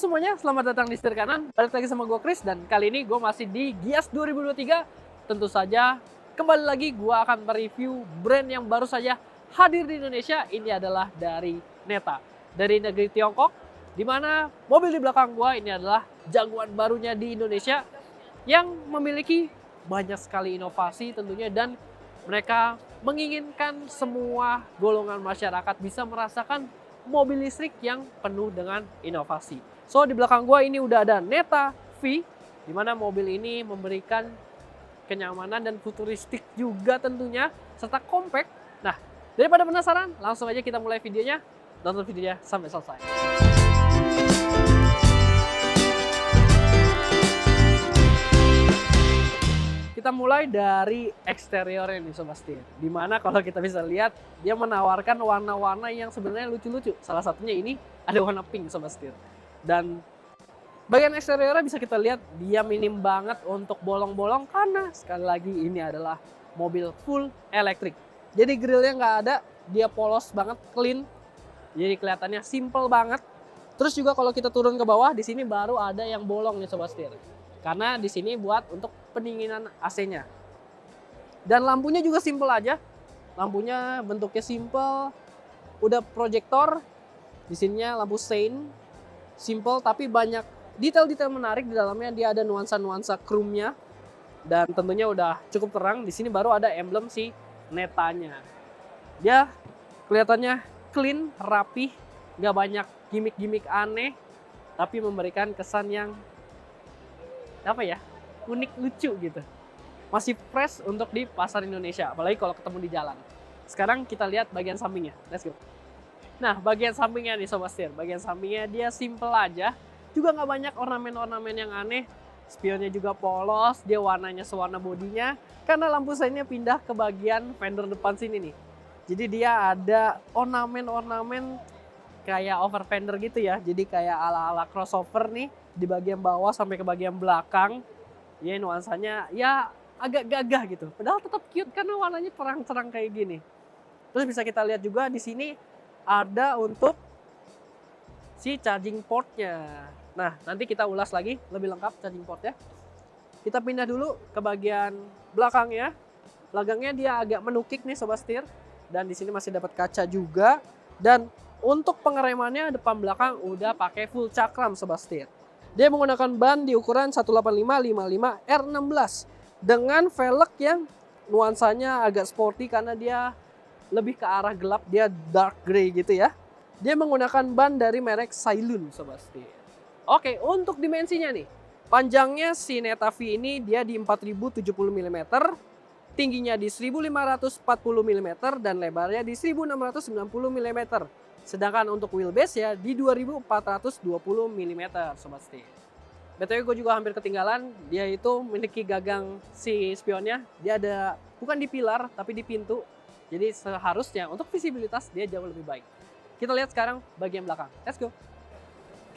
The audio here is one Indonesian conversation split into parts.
semuanya, selamat datang di setir kanan. Balik lagi sama gue Chris dan kali ini gue masih di Gias 2023. Tentu saja kembali lagi gue akan mereview brand yang baru saja hadir di Indonesia. Ini adalah dari Neta, dari negeri Tiongkok, di mana mobil di belakang gue ini adalah jagoan barunya di Indonesia yang memiliki banyak sekali inovasi tentunya, dan mereka menginginkan semua golongan masyarakat bisa merasakan mobil listrik yang penuh dengan inovasi. So, di belakang gua ini udah ada Neta V, di mana mobil ini memberikan kenyamanan dan futuristik juga tentunya, serta compact. Nah, daripada penasaran, langsung aja kita mulai videonya. Tonton videonya sampai selesai. Kita mulai dari eksteriornya nih Sobat Setir. Dimana kalau kita bisa lihat, dia menawarkan warna-warna yang sebenarnya lucu-lucu. Salah satunya ini ada warna pink Sobat Setir. Dan bagian eksteriornya bisa kita lihat dia minim banget untuk bolong-bolong, karena sekali lagi ini adalah mobil full elektrik. Jadi grillnya nggak ada, dia polos banget, clean. Jadi kelihatannya simple banget. Terus juga kalau kita turun ke bawah, di sini baru ada yang bolong nih Sobat Setir. Karena di sini buat untuk pendinginan AC-nya. Dan lampunya juga simple aja. Lampunya bentuknya simple. Udah proyektor. Di sininya lampu sein. Simple tapi banyak detail-detail menarik di dalamnya. Dia ada nuansa-nuansa chrome-nya. Dan tentunya udah cukup terang. Di sini baru ada emblem si Netanya. Dia kelihatannya clean, rapih, nggak banyak gimmick-gimmick aneh, tapi memberikan kesan yang apa ya, unik, lucu gitu. Masih fresh untuk di pasar Indonesia, apalagi kalau ketemu di jalan. Sekarang kita lihat bagian sampingnya, let's go. Nah, bagian sampingnya nih Sobat Setir, bagian sampingnya dia simple aja, juga nggak banyak ornamen-ornamen yang aneh. Spionnya juga polos, dia warnanya sewarna bodinya, karena lampu seinnya pindah ke bagian fender depan sini nih. Jadi dia ada ornamen-ornamen kayak over fender gitu ya, jadi kayak ala-ala crossover nih, di bagian bawah sampai ke bagian belakang. Ya nuansanya ya agak gagah gitu, padahal tetap cute karena warnanya terang-terang kayak gini. Terus bisa kita lihat juga di sini ada untuk si charging portnya. Nah, nanti kita ulas lagi lebih lengkap charging portnya. Kita pindah dulu ke bagian belakangnya. Belakangnya dia agak menukik nih Sobat Setir, dan di sini masih dapat kaca juga. Dan untuk pengeremannya depan belakang udah pakai full cakram Sobat Setir. Dia menggunakan ban di ukuran 185/55 R16 dengan velg yang nuansanya agak sporty karena dia lebih ke arah gelap, dia dark grey gitu ya. Dia menggunakan ban dari merek Sailun Sobat Setir. Oke, untuk dimensinya nih. Panjangnya si Neta V ini dia di 4070 mm, tingginya di 1540 mm dan lebarnya di 1690 mm. Sedangkan untuk wheelbase ya di 2420 mm Sobat Setir. BTW gue juga hampir ketinggalan, dia itu memiliki gagang si spionnya. Dia ada bukan di pilar tapi di pintu. Jadi seharusnya untuk visibilitas dia jauh lebih baik. Kita lihat sekarang bagian belakang. Let's go.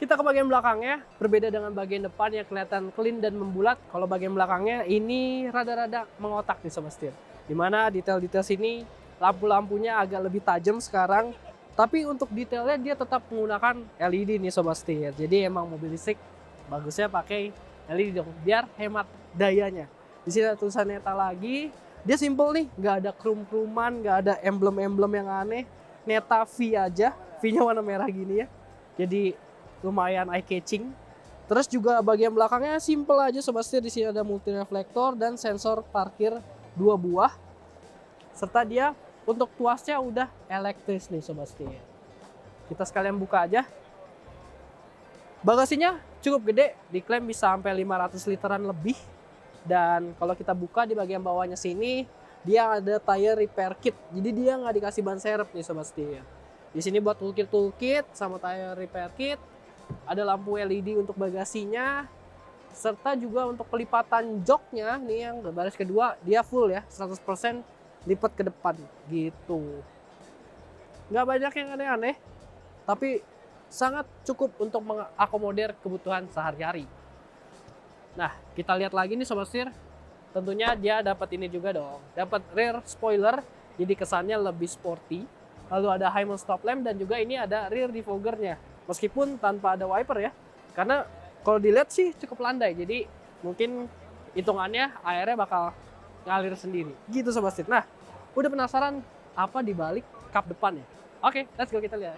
Kita ke bagian belakangnya, berbeda dengan bagian depan yang kelihatan clean dan membulat. Kalau bagian belakangnya ini rada-rada mengotak nih Sobat Setir. Dimana detail-detail sini, lampu-lampunya agak lebih tajam sekarang. Tapi untuk detailnya dia tetap menggunakan LED nih Sobat Setir. Jadi emang mobil listrik bagusnya pakai LED dong, biar hemat dayanya. Di sini ada tulisan Neta lagi. Dia simple nih, nggak ada krum-kruman, nggak ada emblem-emblem yang aneh. Neta V aja, V-nya warna merah gini ya. Jadi lumayan eye catching. Terus juga bagian belakangnya simple aja Sobat Setir. Di sini ada multi reflektor dan sensor parkir 2 buah. Serta dia untuk tuasnya udah elektris nih Sobat Setir. Kita sekalian buka aja. Bagasinya cukup gede, diklaim bisa sampai 500 literan lebih. Dan kalau kita buka di bagian bawahnya sini, dia ada tire repair kit. Jadi dia nggak dikasih ban serep nih Sobat Setir. Di sini buat toolkit sama tire repair kit. Ada lampu LED untuk bagasinya, serta juga untuk pelipatan joknya nih yang baris kedua dia full ya 100% lipat ke depan gitu. Nggak banyak yang aneh-aneh, tapi sangat cukup untuk mengakomodir kebutuhan sehari-hari. Nah, kita lihat lagi nih Sobat Setir, tentunya dia dapat ini juga dong, dapat rear spoiler, jadi kesannya lebih sporty. Lalu ada high stop lamp dan juga ini ada rear defoggernya. Meskipun tanpa ada wiper ya, Karena kalau dilihat sih cukup landai, jadi mungkin hitungannya airnya bakal ngalir sendiri. Gitu Sobat Setir. Nah, udah penasaran apa di balik kap depannya? Oke, let's go kita lihat.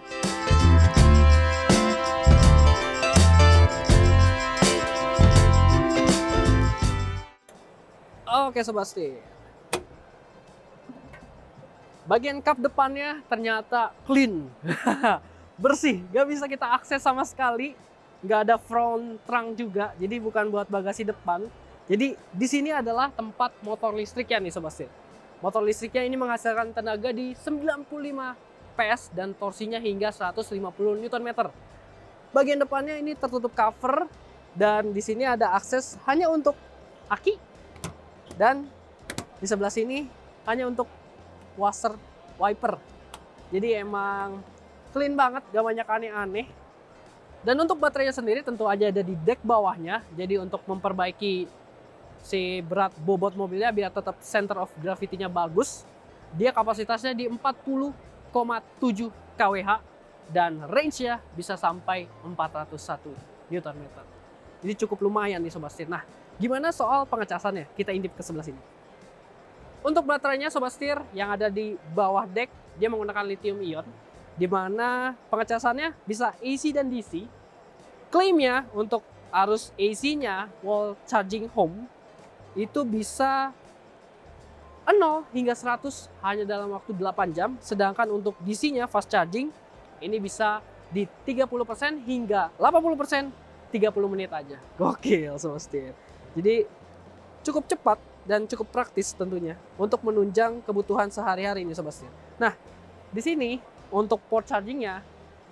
Oke Sobat Setir. Bagian kap depannya ternyata clean. Bersih, gak bisa kita akses sama sekali. Nggak ada front trunk juga, jadi bukan buat bagasi depan. Jadi di sini adalah tempat motor listriknya nih Sobat Setir. Motor listriknya ini menghasilkan tenaga di 95 PS dan torsinya hingga 150 Nm. Bagian depannya ini tertutup cover dan di sini ada akses hanya untuk aki dan di sebelah sini hanya untuk washer wiper. Jadi emang clean banget, gak banyak aneh-aneh. Dan untuk baterainya sendiri tentu aja ada di dek bawahnya. Jadi untuk memperbaiki si berat bobot mobilnya biar tetap center of gravity-nya bagus. Dia kapasitasnya di 40,7 kWh dan range-nya bisa sampai 401 Nm. Jadi cukup lumayan nih Sobat Setir. Nah, gimana soal pengecasannya? Kita intip ke sebelah sini. Untuk baterainya Sobat Setir yang ada di bawah dek, dia menggunakan lithium ion, di mana pengecasannya bisa AC dan DC. Klaimnya untuk arus AC-nya wall charging home itu bisa 0 hingga 100 hanya dalam waktu 8 jam, sedangkan untuk DC-nya fast charging ini bisa di 30% hingga 80% 30 menit aja. Gokil Sobat Setir. Jadi cukup cepat dan cukup praktis tentunya untuk menunjang kebutuhan sehari-hari ini Sobat Setir. Nah, di sini untuk port chargingnya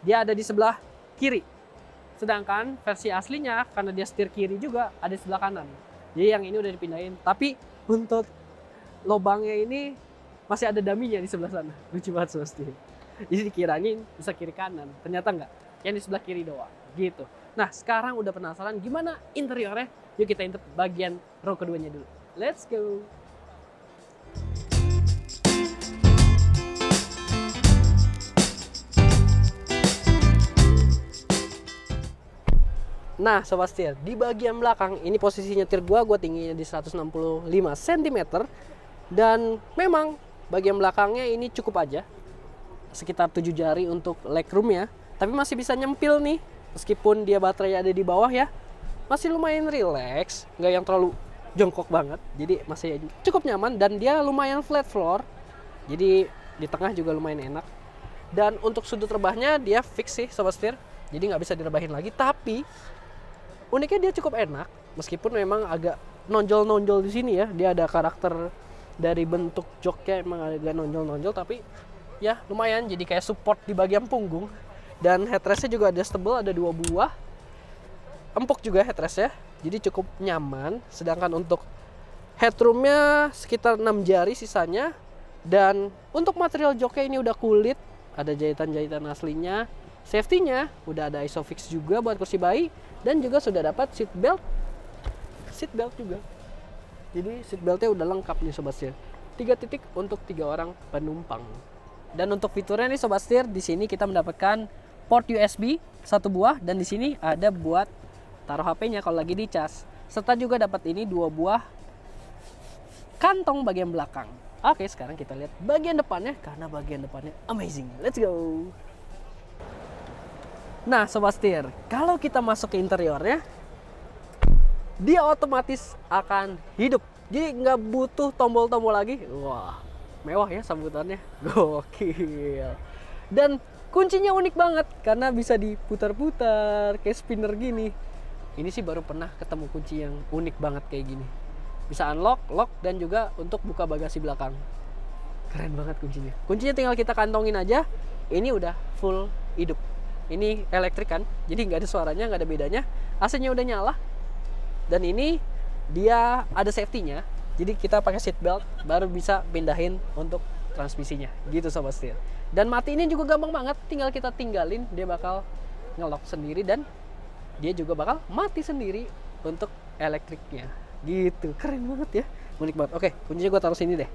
dia ada di sebelah kiri. Sedangkan versi aslinya karena dia setir kiri juga ada di sebelah kanan. Jadi yang ini udah dipindahin. Tapi untuk lubangnya ini masih ada daminya di sebelah sana. Lucu banget Sobat Setir. Jadi dikiranya bisa kiri kanan. Ternyata enggak. Yang di sebelah kiri doang. Gitu. Nah sekarang udah penasaran gimana interiornya? Yuk kita intip bagian row keduanya dulu. Let's go! Nah Sobat Setir, di bagian belakang ini posisi nyetir gua tingginya di 165 cm. Dan memang bagian belakangnya ini cukup aja. Sekitar 7 jari untuk legroomnya. Tapi masih bisa nyempil nih. Meskipun dia baterai ada di bawah ya. Masih lumayan relax, nggak yang terlalu jongkok banget. Jadi masih cukup nyaman dan dia lumayan flat floor. Jadi di tengah juga lumayan enak. Dan untuk sudut rebahnya dia fix sih Sobat Setir. Jadi nggak bisa direbahin lagi. Tapi uniknya dia cukup enak. Meskipun memang agak nonjol-nonjol di sini ya. Dia ada karakter dari bentuk joknya emang agak nonjol-nonjol. Tapi ya lumayan jadi kayak support di bagian punggung. Dan headrestnya juga adjustable, ada 2 buah. Empuk juga headrestnya, jadi cukup nyaman. Sedangkan untuk headroomnya sekitar 6 jari sisanya. Dan untuk material joknya ini udah kulit, ada jahitan-jahitan aslinya. Safety-nya udah ada isofix juga buat kursi bayi. Dan juga sudah dapat seat belt juga. Jadi seat beltnya udah lengkap nih Sobat Setir. 3 titik untuk 3 orang penumpang. Dan untuk fiturnya nih Sobat Setir, di sini kita mendapatkan port USB 1 buah dan di sini ada buat taruh HP-nya kalau lagi dicas. Serta juga dapat ini 2 buah kantong bagian belakang. Oke, sekarang kita lihat bagian depannya karena bagian depannya amazing. Let's go. Nah, Sobat Setir, kalau kita masuk ke interiornya, dia otomatis akan hidup. Jadi nggak butuh tombol-tombol lagi. Wah, mewah ya sambutannya. Gokil. Dan kuncinya unik banget karena bisa diputar-putar kayak spinner gini. Ini sih baru pernah ketemu kunci yang unik banget kayak gini. Bisa unlock, lock, dan juga untuk buka bagasi belakang. Keren banget kuncinya. Kuncinya tinggal kita kantongin aja. Ini udah full hidup. Ini elektrik kan, jadi nggak ada suaranya, nggak ada bedanya. AC-nya udah nyala. Dan ini dia ada safety-nya. Jadi kita pakai seat belt baru bisa pindahin untuk transmisinya. Gitu Sobat Setir. Dan mati ini juga gampang banget, tinggal kita tinggalin, dia bakal nge-lock sendiri dan dia juga bakal mati sendiri untuk elektriknya. Gitu, keren banget ya, unik banget. Oke, kuncinya gue taruh sini deh.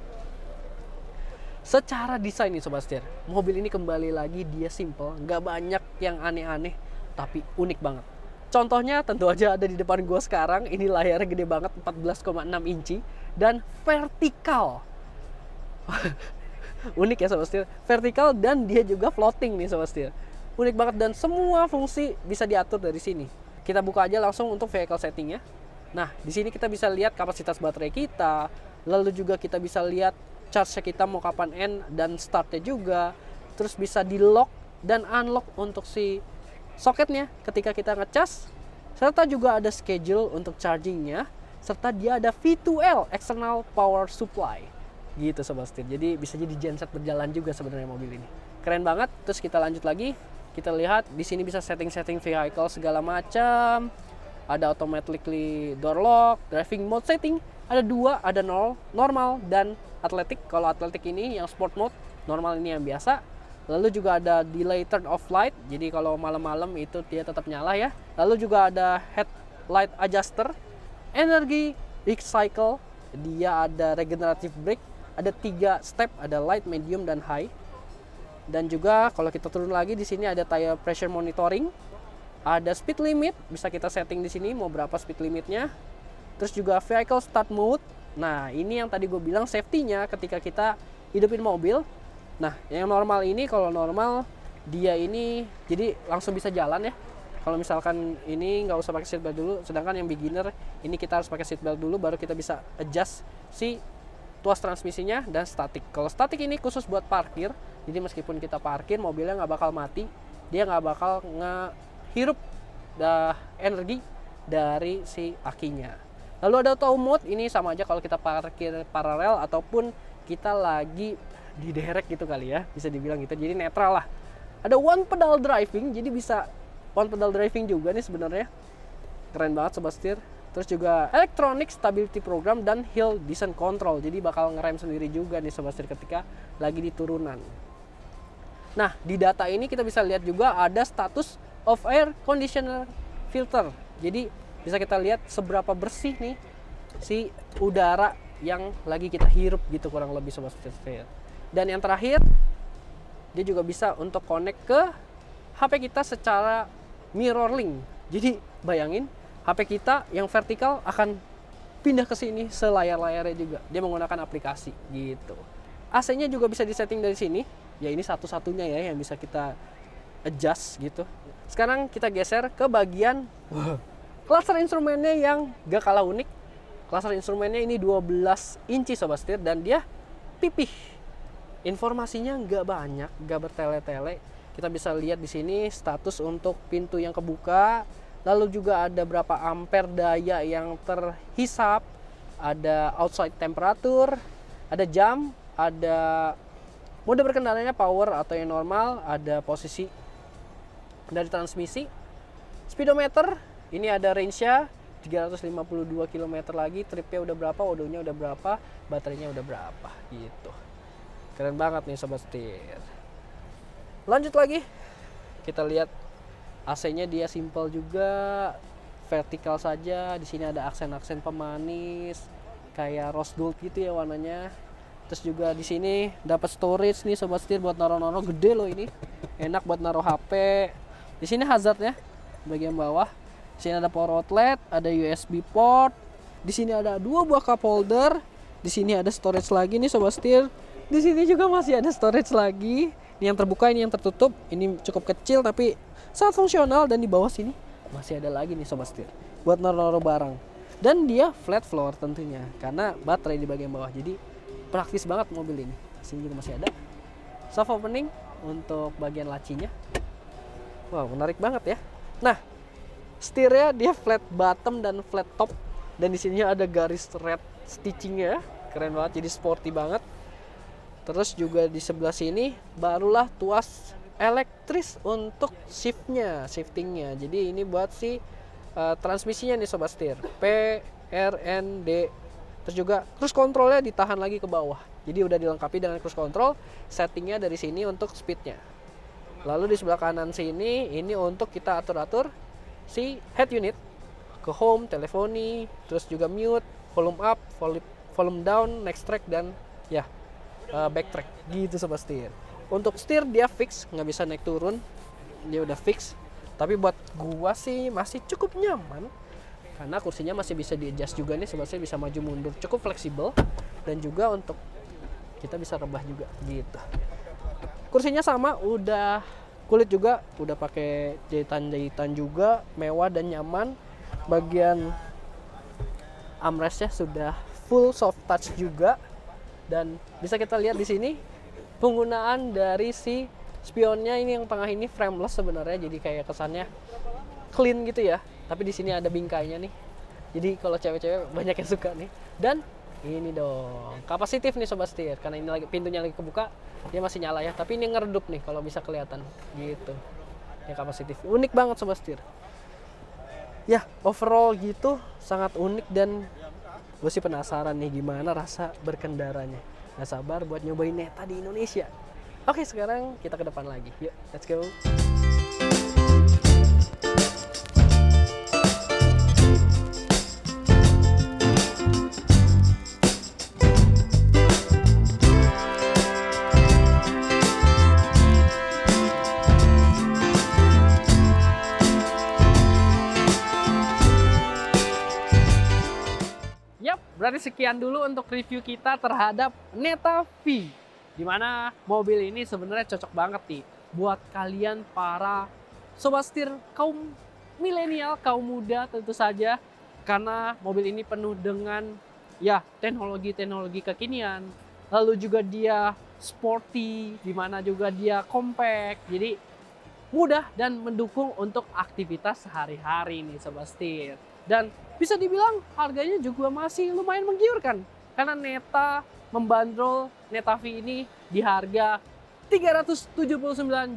Secara desain nih Sobat Setir, mobil ini kembali lagi dia simple, nggak banyak yang aneh-aneh, tapi unik banget. Contohnya tentu aja ada di depan gue sekarang. Ini layarnya gede banget, 14,6 inci dan vertikal. Unik ya Sobat Setir, vertikal dan dia juga floating nih Sobat Setir. Unik banget dan semua fungsi bisa diatur dari sini. Kita buka aja langsung untuk vehicle settingnya. Nah, di sini kita bisa lihat kapasitas baterai kita, lalu juga kita bisa lihat charge kita mau kapan end dan startnya juga. Terus bisa di lock dan unlock untuk si soketnya ketika kita ngecas. Serta juga ada schedule untuk chargingnya. Serta dia ada V2L, external power supply. Gitu Sobat Setir. Jadi bisa jadi genset berjalan juga sebenarnya mobil ini. Keren banget. Terus kita lanjut lagi. Kita lihat di sini bisa setting-setting vehicle segala macam. Ada automatically door lock, driving mode setting. Ada dua, ada normal dan athletic. Kalau athletic ini yang sport mode, normal ini yang biasa. Lalu juga ada delay turn off light. Jadi kalau malam-malam itu dia tetap nyala ya. Lalu juga ada headlight adjuster, energy cycle. Dia ada regenerative brake. Ada 3 step, ada light, medium dan high. Dan juga kalau kita turun lagi di sini ada tire pressure monitoring, ada speed limit, bisa kita setting di sini mau berapa speed limitnya. Terus juga vehicle start mode. Nah, ini yang tadi gue bilang safety-nya ketika kita hidupin mobil. Nah, yang normal ini kalau normal dia ini jadi langsung bisa jalan ya. Kalau misalkan ini nggak usah pakai seatbelt dulu, sedangkan yang beginner ini kita harus pakai seatbelt dulu baru kita bisa adjust si tuas transmisinya dan statik. Kalau statik ini khusus buat parkir. Jadi meskipun kita parkir, mobilnya nggak bakal mati, dia nggak bakal ngehirup energi dari si akinya. Lalu ada auto mode, ini sama aja kalau kita parkir paralel ataupun kita lagi di derek gitu kali ya, bisa dibilang gitu. Jadi netral lah. Ada one pedal driving, jadi bisa one pedal driving juga nih sebenarnya. Keren banget Sobat Setir. Terus juga electronic stability program dan hill descent control. Jadi bakal ngerem sendiri juga nih Sobat Setir ketika lagi di turunan. Nah, di data ini kita bisa lihat juga ada status of air conditioner filter. Jadi bisa kita lihat seberapa bersih nih si udara yang lagi kita hirup gitu kurang lebih Sobat Setir. Dan yang terakhir, dia juga bisa untuk connect ke HP kita secara mirror link. Jadi bayangin HP kita yang vertikal akan pindah ke sini selayar-layarnya juga. Dia menggunakan aplikasi gitu. AC-nya juga bisa disetting dari sini. Ya ini satu-satunya ya yang bisa kita adjust gitu. Sekarang kita geser ke bagian cluster instrumennya yang gak kalah unik. Cluster instrumennya ini 12 inci Sobat Setir dan dia pipih. Informasinya nggak banyak, nggak bertele-tele. Kita bisa lihat di sini status untuk pintu yang kebuka. Lalu juga ada berapa ampere daya yang terhisap. Ada outside temperature, ada jam, ada mode berkendaranya power atau yang normal, ada posisi dari transmisi. Speedometer, ini ada range-nya 352 km lagi, tripnya udah berapa, odonya udah berapa, baterainya udah berapa gitu. Keren banget nih Sobat Setir. Lanjut lagi, kita lihat AC-nya dia simple juga, vertikal saja. Di sini ada aksen-aksen pemanis, kayak rose gold gitu ya warnanya. Terus juga di sini dapat storage nih Sobat Setir buat naruh-naruh, gede loh ini. Enak buat naruh HP. Di sini hazardnya bagian bawah. Di sini ada power outlet, ada USB port. Di sini ada 2 buah cup holder. Di sini ada storage lagi nih Sobat Setir. Di sini juga masih ada storage lagi. Ini yang terbuka, ini yang tertutup. Ini cukup kecil tapi sangat fungsional. Dan di bawah sini masih ada lagi nih Sobat Setir buat naruh-naruh barang. Dan dia flat floor tentunya karena baterai di bagian bawah. Jadi praktis banget mobil ini. Sini juga masih ada soft opening untuk bagian lacinya. Wow, menarik banget ya. Nah, setirnya dia flat bottom dan flat top. Dan di sini ada garis red stitchingnya. Keren banget, jadi sporty banget. Terus juga di sebelah sini barulah tuas elektris untuk shiftingnya. Jadi ini buat si transmisinya nih Sobat Setir. PRND. Terus juga cruise controlnya ditahan lagi ke bawah. Jadi udah dilengkapi dengan cruise control. Settingnya dari sini untuk speednya. Lalu di sebelah kanan sini ini untuk kita atur-atur si head unit ke home, teleponi, terus juga mute, volume up, volume down, next track dan ya back track gitu Sobat Setir. Untuk setir dia fix, nggak bisa naik turun, dia udah fix. Tapi buat gua sih masih cukup nyaman karena kursinya masih bisa di-adjust juga nih, sebenarnya bisa maju mundur, cukup fleksibel, dan juga untuk kita bisa rebah juga gitu. Kursinya sama, udah kulit juga, udah pakai jahitan-jahitan juga, mewah dan nyaman. Bagian armrestnya sudah full soft touch juga, dan bisa kita lihat di sini penggunaan dari si spionnya ini yang tengah ini frameless sebenarnya, jadi kayak kesannya clean gitu ya. Tapi di sini ada bingkainya nih. Jadi kalau cewek-cewek banyak yang suka nih. Dan ini dong, kapasitif nih Sobat Setir. Karena ini lagi pintunya lagi kebuka, dia masih nyala ya. Tapi ini ngeredup nih kalau bisa kelihatan gitu. Ya kapasitif. Unik banget Sobat Setir. Ya, overall gitu sangat unik, dan gue sih penasaran nih gimana rasa berkendaranya. Gak sabar buat nyobain Neta di Indonesia. Oke, sekarang kita ke depan lagi. Yuk, let's go. Berarti sekian dulu untuk review kita terhadap Neta V. Dimana mobil ini sebenarnya cocok banget nih buat kalian para Sobat Setir kaum milenial, kaum muda tentu saja. Karena mobil ini penuh dengan ya teknologi-teknologi kekinian. Lalu juga dia sporty, dimana juga dia compact. Jadi mudah dan mendukung untuk aktivitas sehari-hari nih Sobat Setir. Dan bisa dibilang harganya juga masih lumayan menggiurkan. Karena Neta membandrol Neta V ini di harga 379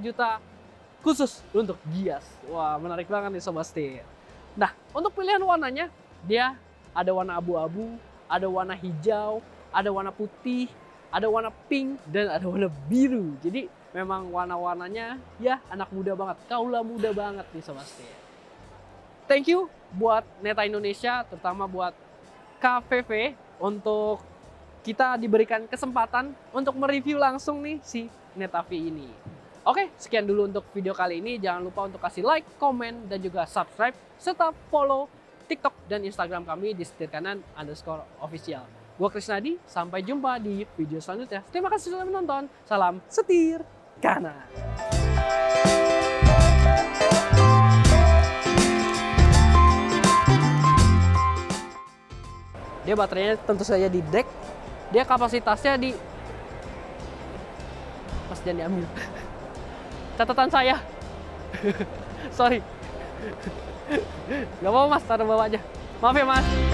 juta khusus untuk Gias. Wah, menarik banget nih Sobat Setir. Nah, untuk pilihan warnanya, dia ada warna abu-abu, ada warna hijau, ada warna putih, ada warna pink, dan ada warna biru. Jadi memang warna-warnanya ya anak muda banget, kaula muda banget nih Sobat Setir. Thank you buat Neta Indonesia, terutama buat KVV untuk kita diberikan kesempatan untuk mereview langsung nih si Neta V ini. Oke, sekian dulu untuk video kali ini. Jangan lupa untuk kasih like, komen, dan juga subscribe, serta follow TikTok dan Instagram kami di setirkanan_official. Gua Krisnadi, sampai jumpa di video selanjutnya. Terima kasih sudah menonton. Salam Setir Kanan. Dia baterainya tentu saja di deck. Dia kapasitasnya di... Mas jangan diambil. Catatan saya. Sorry. Gak apa-apa Mas, taruh bawah aja. Maaf ya Mas.